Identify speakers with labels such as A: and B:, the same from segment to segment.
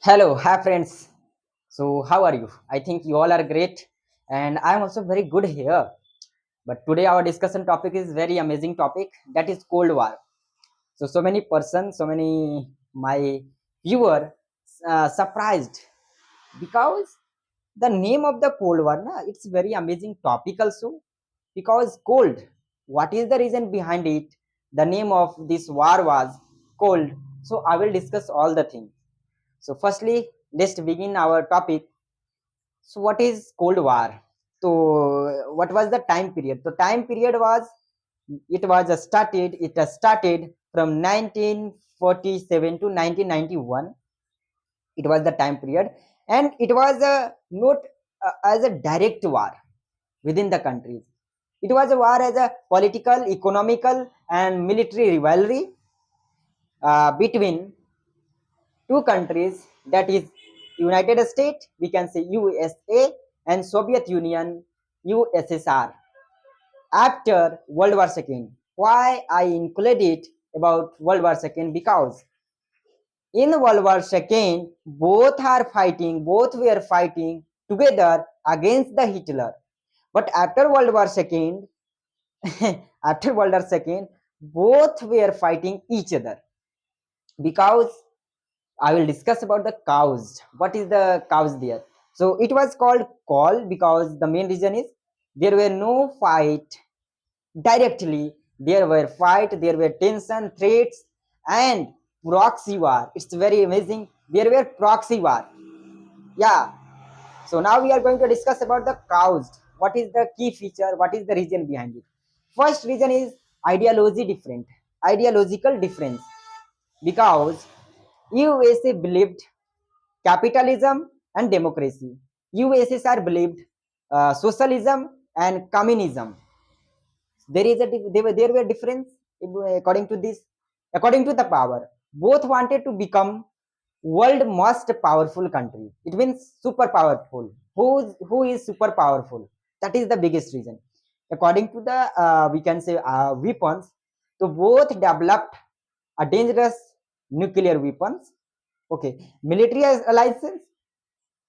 A: Hello, hi friends. So, how are you? I think you all are great, and I am also very good here. But today our discussion topic is very amazing topic, that is Cold War. So many persons, so many my viewer surprised because the name of the Cold War, na, it's very amazing topic also because cold. What is the reason behind it? The name of this war was cold. So I will discuss all the things. So firstly, let's begin our topic. So what is Cold War? So what was the time period? The time period was it has started from 1947 to 1991. It was the time period, and it was not as a direct war within the countries. It was a war as a political, economical, and military rivalry between two countries, that is United States, we can say USA, and Soviet Union, USSR, after World War II. Why I include it about World War II? Because in World War II, both were fighting together against the Hitler. But after World War II, after World War II, both were fighting each other because I will discuss about the cause. What is the cause there? So it was called call because the main reason is there were no fight directly. There were fight, there were tension, threats, and proxy war. It's very amazing. There were proxy war. Yeah. So now we are going to discuss about the cause. What is the key feature? What is the reason behind it? First reason is ideological difference because USA believed capitalism and democracy. USSR believed socialism and communism. There were difference according to this. According to the power, both wanted to become world most powerful country. It means super powerful. Who is super powerful? That is the biggest reason. According to the we can say weapons, so both developed a dangerous nuclear weapons. Okay, military alliances.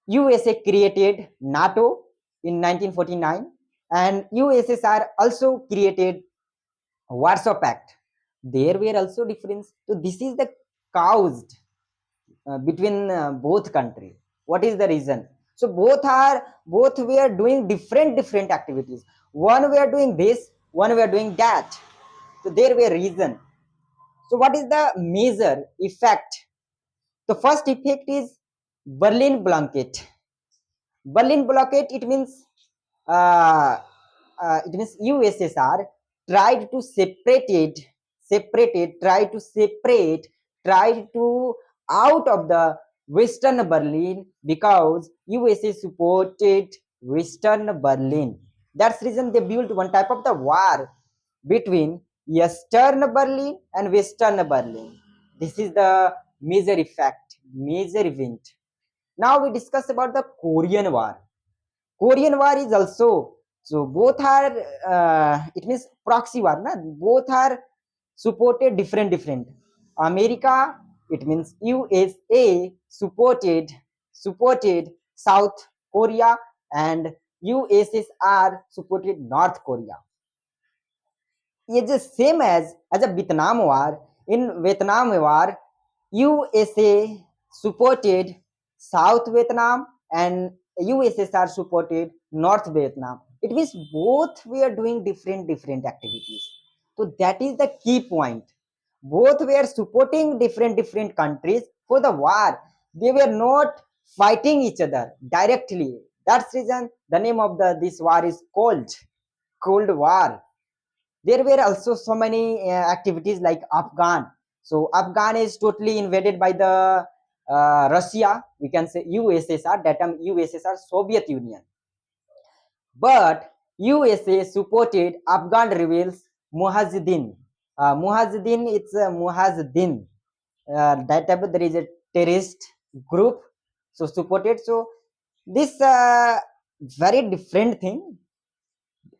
A: USA created NATO in 1949, and USSR also created Warsaw Pact. There were also difference. So this is the caused between both countries. What is the reason? So both were doing different activities. One were doing this, one were doing that. So there were reason. So what is the major effect? The first effect is Berlin blanket. Berlin blockade, uh, it means USSR tried to tried to out of the Western Berlin because USA supported Western Berlin. That's the reason they built one type of the war between Eastern Berlin and Western Berlin. This is the major effect, major event. Now we discuss about the Korean War. Korean War is also, so both are it means proxy war. Na? Both are supported different. America, it means USA supported South Korea, and USSR supported North Korea. It's the same as a Vietnam War. In Vietnam War, USA supported South Vietnam and USSR supported North Vietnam. It means both were doing different activities. So that is the key point. Both were supporting different countries for the war. They were not fighting each other directly. That's reason the name of this war is Cold War. There were also so many activities like Afghan. So Afghan is totally invaded by the Russia. We can say USSR. That time USSR, Soviet Union. But USA supported Afghan rebels Mujahideen. Mujahideen, it's Mujahideen. That type of, there is a terrorist group. So supported. So this very different thing.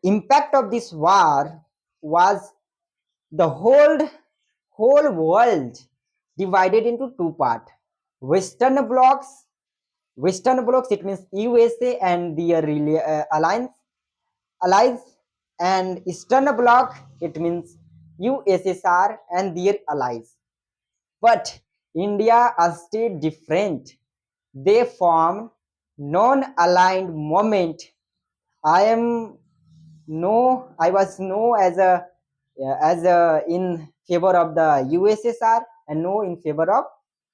A: Impact of this war was the whole world divided into two parts. Western blocks, Western blocks, it means USA and their allies, and Eastern bloc, it means USSR and their allies. But India is still different. They formed non-aligned movement. I am no, I was no as a in favor of the USSR and no in favor of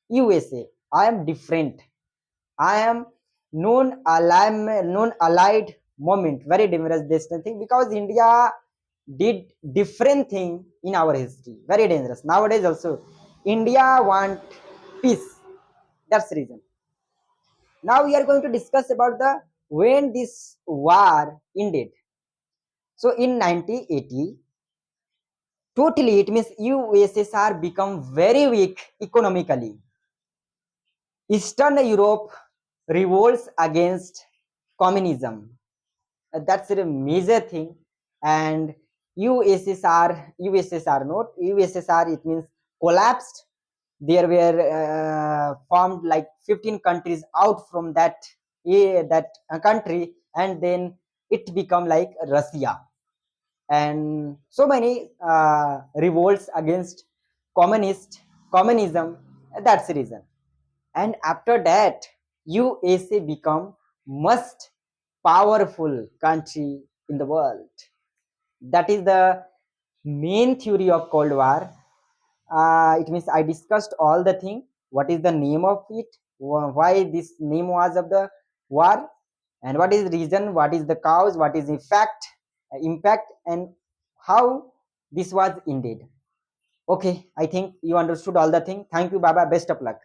A: USA. I am different. I am non-allied moment, very dangerous distant thing, because India did different thing in our history, very dangerous. Nowadays also, India want peace. That's the reason. Now we are going to discuss about the when this war ended. So in 1980, totally it means USSR become very weak economically. Eastern Europe revolts against communism. That's a major thing. And USSR not USSR, it means collapsed. There were formed like 15 countries out from that country, and then it become like Russia, and so many revolts against communism. That's the reason. And after that, USA become most powerful country in the world. That is the main theory of Cold War. It means I discussed all the thing. What is the name of it? Why this name was of the war, and what is the reason? What is the cause? What is the impact, and how this was ended? Okay, I think you understood all the thing. Thank you, Baba. Best of luck.